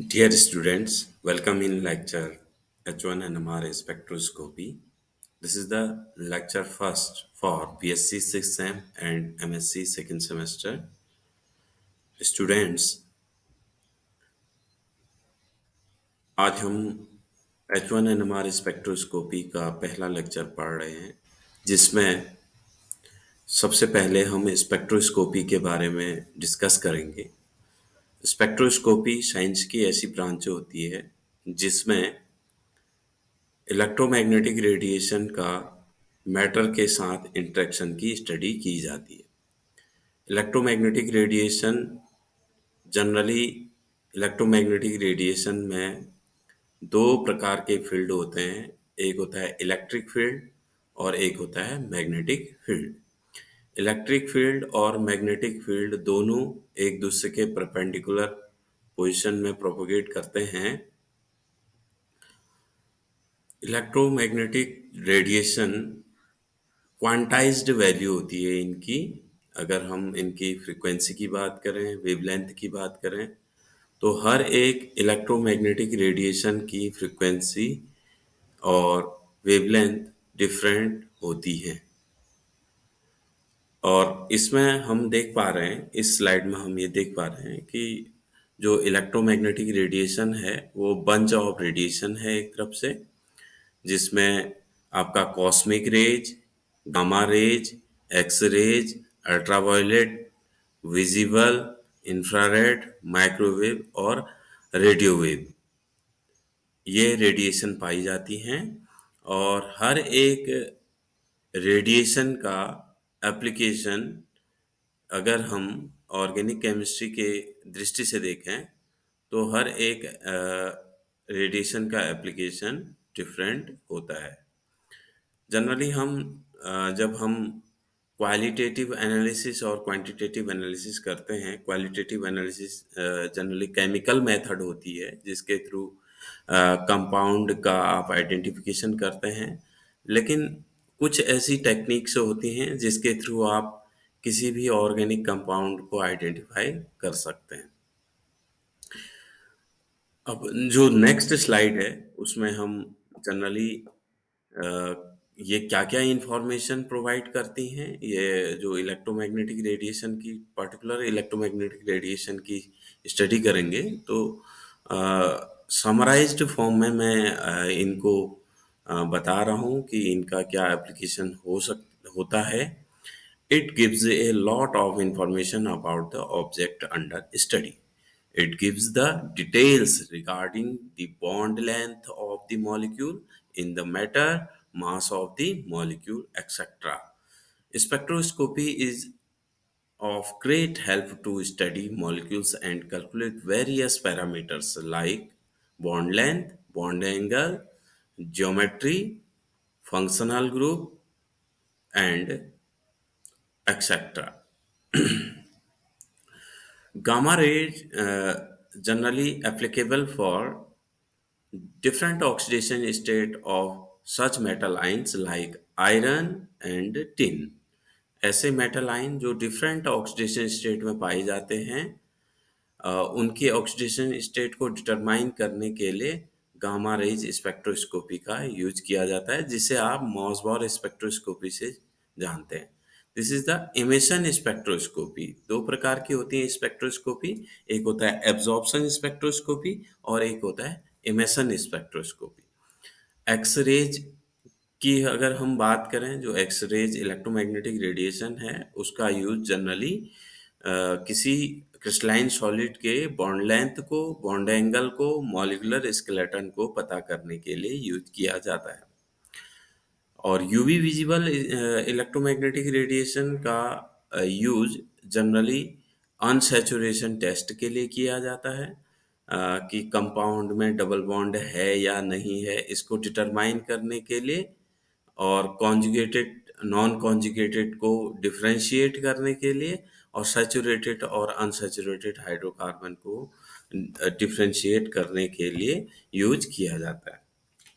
Dear students, welcome in lecture H1 NMR spectroscopy. This is the lecture first for BSc 6th sem and MSc second semester. Students, आज हम H1 NMR spectroscopy का पहला lecture पढ़ रहे हैं जिसमें सबसे पहले हम स्पेक्ट्रोस्कोपी के बारे में डिस्कस करेंगे। स्पेक्ट्रोस्कोपी साइंस की ऐसी ब्रांच होती है जिसमें इलेक्ट्रोमैग्नेटिक रेडिएशन का मैटर के साथ इंटरेक्शन की स्टडी की जाती है। Electromagnetic radiation generally electromagnetic radiation में दो प्रकार के फील्ड होते हैं। एक होता है इलेक्ट्रिक फील्ड और एक होता है मैग्नेटिक फील्ड। इलेक्ट्रिक फील्ड और मैग्नेटिक फील्ड दोनों एक दूसरे के परपेंडिकुलर पोजीशन में प्रोपोगेट करते हैं। इलेक्ट्रोमैग्नेटिक रेडिएशन क्वांटाइज्ड वैल्यू होती है इनकी। अगर हम इनकी फ्रीक्वेंसी की बात करें, वेवलेंथ की बात करें, तो हर एक इलेक्ट्रोमैग्नेटिक रेडिएशन की फ्रीक्वेंसी और वेवलेंथ डिफरेंट होती है। और इसमें हम देख पा रहे हैं, इस स्लाइड में हम ये देख पा रहे हैं कि जो इलेक्ट्रोमैग्नेटिक रेडिएशन है वो बंच ऑफ रेडिएशन है एक तरफ से, जिसमें आपका cosmic rays, gamma rays, X rays, ultraviolet, visible, infrared, microwave और रेडियो वेव, ये रेडिएशन पाई जाती हैं। और हर एक रेडिएशन का एप्लीकेशन अगर हम ऑर्गेनिक केमिस्ट्री के दृष्टि से देखें तो हर एक रेडिएशन का एप्लीकेशन डिफरेंट होता है। जनरली जब हम क्वालिटेटिव एनालिसिस और क्वांटिटेटिव एनालिसिस करते हैं, qualitative analysis generally chemical method होती है जिसके थ्रू कंपाउंड का आप आइडेंटिफिकेशन करते हैं। लेकिन कुछ ऐसी टेक्निक्स होती हैं जिसके थ्रू आप किसी भी ऑर्गेनिक कंपाउंड को आइडेंटिफाई कर सकते हैं। अब जो नेक्स्ट स्लाइड है उसमें हम जनरली ये क्या-क्या इंफॉर्मेशन प्रोवाइड करती हैं, ये जो इलेक्ट्रोमैग्नेटिक रेडिएशन की पर्टिकुलर इलेक्ट्रोमैग्नेटिक रेडिएशन की स्टडी करेंगे तो समराइज्ड फॉर्म में मैं इनको बता रहा हूँ कि इनका क्या एप्लीकेशन होता है। It gives a lot of information about the object under study. It gives the details regarding the bond length of the molecule in the matter, mass of the molecule, etc. Spectroscopy is of great help to study molecules and calculate various parameters like bond length, bond angle, geometry, functional group, and etc. Gamma rays generally applicable for different oxidation state of such metal ions like iron and tin. ऐसे metal ion जो different oxidation state में पाए जाते हैं, उनकी oxidation state को determine करने के लिए गामा रेज स्पेक्ट्रोस्कोपी का यूज किया जाता है, जिसे आप मॉसबॉर स्पेक्ट्रोस्कोपी से जानते हैं। This is the emission spectroscopy. दो प्रकार की होती है स्पेक्ट्रोस्कोपी, एक होता है एब्जॉर्प्शन स्पेक्ट्रोस्कोपी और एक होता है इमिशन स्पेक्ट्रोस्कोपी। एक्स रेज की अगर हम बात करें, जो एक्स रेज इलेक्ट्रोमैग्नेटिक रेडिएशन है उसका यूज जनरली किसी क्रिस्टलाइन सॉलिड के बॉन्ड लेंथ को, बॉन्ड एंगल को, मॉलिक्यूलर स्केलेटन को पता करने के लिए यूज किया जाता है। और यूवी विजिबल इलेक्ट्रोमैग्नेटिक रेडिएशन का यूज जनरली अनसैचुरेशन टेस्ट के लिए किया जाता है, कि कंपाउंड में डबल बॉन्ड है या नहीं है इसको डिटरमाइन करने के लिए, और कॉन्जुगेटेड नॉन कॉन्जुगेटेड को डिफरेंशिएट करने के लिए, और सैचुरेटेड और अनसैचुरेटेड हाइड्रोकार्बन को डिफरेंशिएट करने के लिए यूज किया जाता है।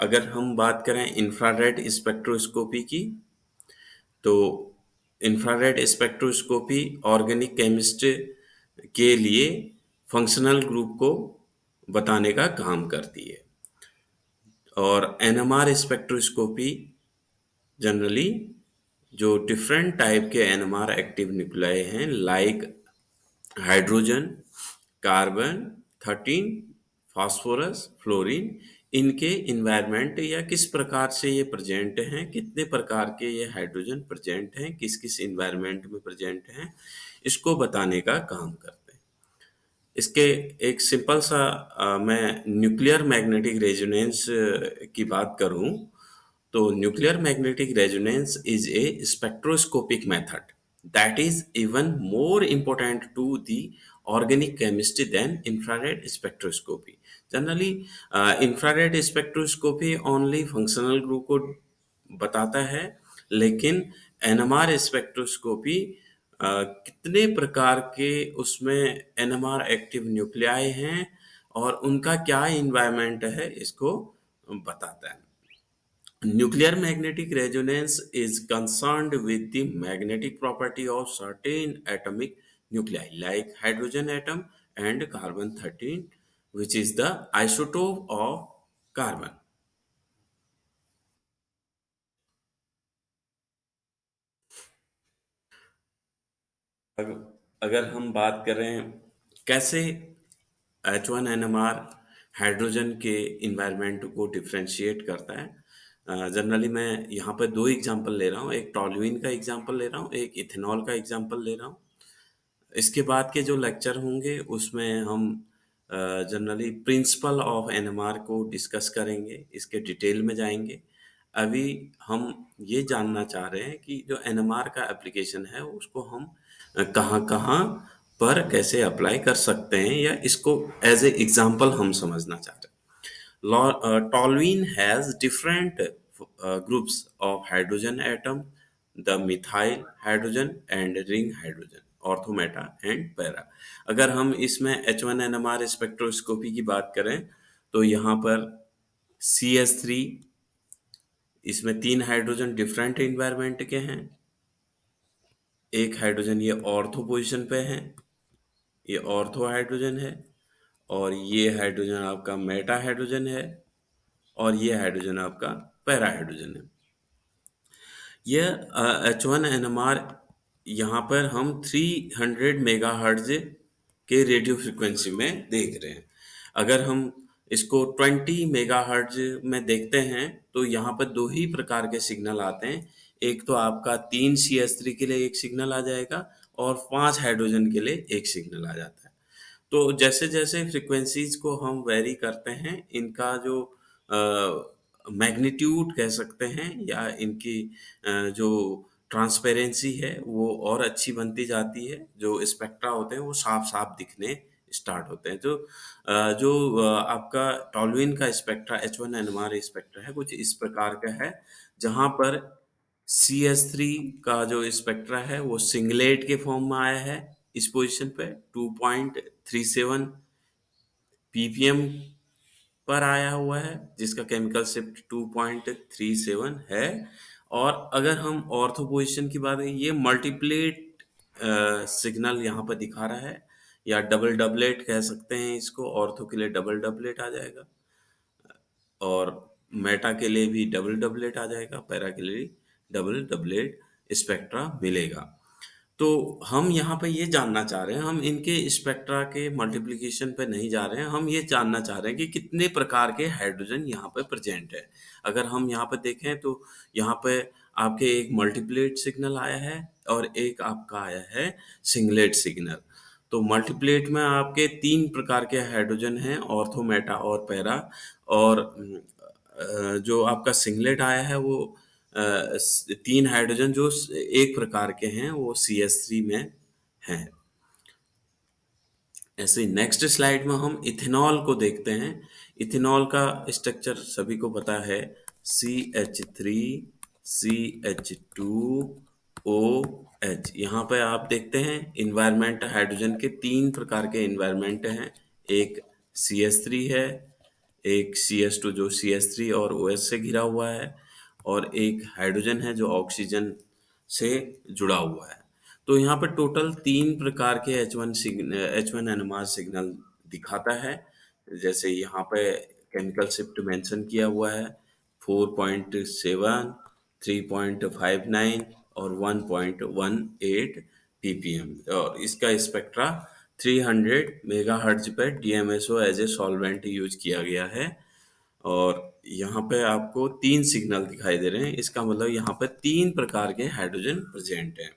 अगर हम बात करें इंफ्रारेड स्पेक्ट्रोस्कोपी की, तो इंफ्रारेड स्पेक्ट्रोस्कोपी ऑर्गेनिक केमिस्ट्री के लिए फंक्शनल ग्रुप को बताने का काम करती है। और एनएमआर स्पेक्ट्रोस्कोपी जनरली जो डिफरेंट टाइप के एनएमआर एक्टिव न्यूक्लियाई हैं like hydrogen, carbon 13, phosphorus, fluorine, इनके इन्वायरमेंट या किस प्रकार से ये प्रेजेंट हैं, कितने प्रकार के ये हाइड्रोजन प्रेजेंट हैं, किस किस इन्वायरमेंट में प्रेजेंट हैं, इसको बताने का काम करते हैं। इसके एक सिंपल सा मैं न्यूक्लियर मैग्नेटिक रेजोनेंस की बात करूं तो nuclear magnetic resonance is a spectroscopic method that is even more important to the organic chemistry than infrared spectroscopy. Generally, infrared spectroscopy only functional group को बताता है, लेकिन एनएमआर स्पेक्ट्रोस्कोपी कितने प्रकार के उसमें एनएमआर एक्टिव न्यूक्लियाई हैं और उनका क्या इन्वायरमेंट है इसको बताता है। Nuclear magnetic resonance is concerned with the magnetic property of certain atomic nuclei like hydrogen atom and carbon 13, which is the isotope of carbon. अगर हम बात करें कैसे H1NMR हाइड्रोजन के इन्वायरमेंट को डिफरेंशिएट करता है, जनरली मैं यहाँ पर दो एग्जांपल ले रहा हूँ, एक टॉलुइन का एग्जांपल ले रहा हूँ, एक इथेनॉल का एग्जांपल ले रहा हूँ। इसके बाद के जो लेक्चर होंगे उसमें हम जनरली प्रिंसिपल ऑफ एनएमआर को डिस्कस करेंगे, इसके डिटेल में जाएंगे। अभी हम ये जानना चाह रहे हैं कि जो एनएमआर का एप्लीकेशन है उसको हम कहाँ कहाँ पर कैसे अप्लाई कर सकते हैं या इसको एज ए एग्जाम्पल हम समझना चाह रहे हैं। Toluene has different groups of hydrogen atom, the methyl hydrogen and ring hydrogen, orthometa and para. अगर हम इसमें H1NMR स्पेक्ट्रोस्कोपी की बात करें तो यहाँ पर CS3, इसमें तीन हाइड्रोजन डिफरेंट इन्वायरमेंट के हैं। एक हाइड्रोजन ये ऑर्थो पोजिशन पे है, ये ऑर्थो हाइड्रोजन है, और ये हाइड्रोजन आपका मेटा हाइड्रोजन है, और ये हाइड्रोजन आपका पैरा हाइड्रोजन है। यह H1NMR यहाँ पर हम 300 मेगाहर्ट्ज के रेडियो फ्रिक्वेंसी में देख रहे हैं। अगर हम इसको 20 मेगाहर्ट्ज में देखते हैं तो यहाँ पर दो ही प्रकार के सिग्नल आते हैं। एक तो आपका 3 CS3 के लिए एक सिग्नल आ जाएगा और 5 हाइड्रोजन के लिए एक सिग्नल आ जाता है। तो जैसे जैसे फ्रिक्वेंसीज को हम वेरी करते हैं इनका जो मैग्नीट्यूड कह सकते हैं या इनकी जो ट्रांसपेरेंसी है वो और अच्छी बनती जाती है, जो स्पेक्ट्रा होते हैं वो साफ साफ दिखने स्टार्ट होते हैं। आपका टॉलुइन का स्पेक्ट्रा H1NMR स्पेक्ट्रा है कुछ इस प्रकार का है, जहाँ पर CS3 का जो स्पेक्ट्रा है वो सिंगलेट के फॉर्म में आया है इस पोजीशन पे 2.37 ppm पर आया हुआ है, जिसका केमिकल शिफ्ट 2.37 है। और अगर हम ऑर्थो पोजीशन की बात करें, ये मल्टीप्लेट सिग्नल यहाँ पर दिखा रहा है, या डबल डबलेट कह सकते हैं इसको। ऑर्थो के लिए डबल डबलेट आ जाएगा और मेटा के लिए भी डबल डबलेट आ जाएगा, पैरा के लिए डबल डबलेट स्पेक्ट्रा मिलेगा। तो हम यहाँ पे ये जानना चाह रहे हैं, हम इनके स्पेक्ट्रा के मल्टीप्लिकेशन पे नहीं जा रहे हैं, हम ये जानना चाह रहे हैं कि कितने प्रकार के हाइड्रोजन यहाँ पे प्रेजेंट है। अगर हम यहाँ पे देखें तो यहाँ पे आपके एक मल्टीप्लेट सिग्नल आया है और एक आपका आया है सिंगलेट सिग्नल। तो मल्टीप्लेट में आपके तीन प्रकार के हाइड्रोजन हैं, ऑर्थो, मेटा और पैरा। और जो आपका सिंगलेट आया है वो तीन हाइड्रोजन जो एक प्रकार के हैं वो CS3 में हैं। ऐसे नेक्स्ट स्लाइड में हम इथेनॉल को देखते हैं। इथेनॉल का स्ट्रक्चर सभी को पता है, CH3CH2OH। यहाँ पे आप देखते हैं इन्वायरमेंट हाइड्रोजन के तीन प्रकार के इन्वायरमेंट हैं, एक CS3 है, एक CS2 जो CS3 और OH से घिरा हुआ है, और एक हाइड्रोजन है जो ऑक्सीजन से जुड़ा हुआ है। तो यहाँ पर टोटल तीन प्रकार के H1 NMR सिग्नल दिखाता है, जैसे यहाँ पे केमिकल शिफ्ट मेंशन किया हुआ है 4.7, 3.59 और 1.18 ppm, और इसका स्पेक्ट्रा 300 मेगाहर्ट्ज पे DMSO as a solvent use किया गया है। और यहाँ पे आपको तीन सिग्नल दिखाई दे रहे हैं, इसका मतलब यहाँ पे तीन प्रकार के हाइड्रोजन प्रेजेंट हैं।